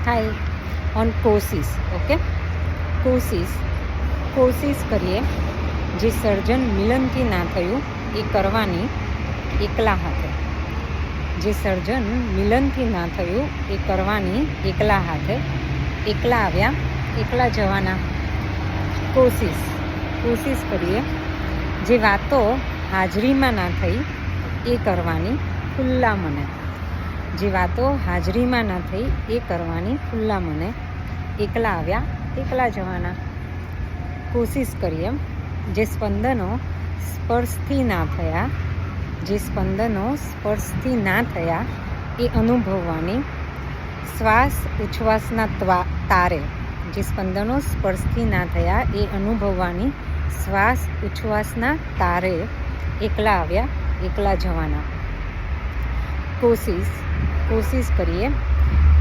થાય ઓન કોશિશ. ઓકે, કોશિશ કરીએ. જે સર્જન મિલનથી ના થયું એ કરવાની એકલા હાથે. જે સર્જન મિલનથી ના થયું એ કરવાની એકલા હાથે. એકલા આવ્યા એકલા જવાના. કોશિશ કરીએ. જે વાતો હાજરીમાં ના થઈ એ કરવાની ખુલ્લા મને. જે વાતો હાજરીમાં ના થઈ એ કરવાની ખુલ્લા મને. એકલા આવ્યા એકલા જવાના. કોશિશ કરીએ. જે સ્પંદનો સ્પર્શથી ના થયા એ અનુભવવાની. શ્વાસ ઉચ્છ્વાસના તારે. જે સ્પંદનો સ્પર્શથી ના થયા એ અનુભવવાની. શ્વાસ ઉચ્છ્વાસના તારે. એકલા આવ્યા એકલા જવાના. કોશિશ કરીએ.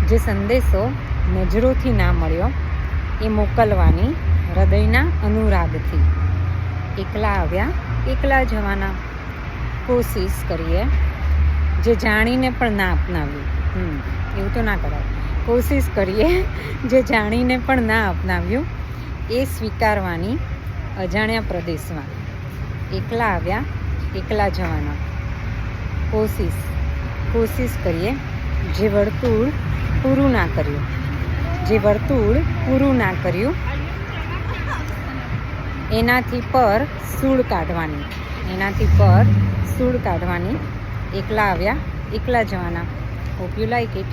જે સંદેશો નજરોથી ના મળ્યો એ મોકલવાની હૃદયના અનુરાગથી. એકલા આવ્યા એકલા જવાના. કોશિશ કરીએ. જે જાણીને પણ ના અપનાવ્યું. એવું તો ના કરાય. કોશિશ કરીએ. જે જાણીને પણ ના અપનાવ્યું એ સ્વીકારવાની અજાણ્યા પ્રદેશમાં. એકલા આવ્યા એકલા જવાના. કોશિશ કરીએ. જે વર્તુળ પૂરું ના કર્યું એનાથી પર સૂળ કાઢવાની. એકલા આવ્યા એકલા જવાના. Hope you like it.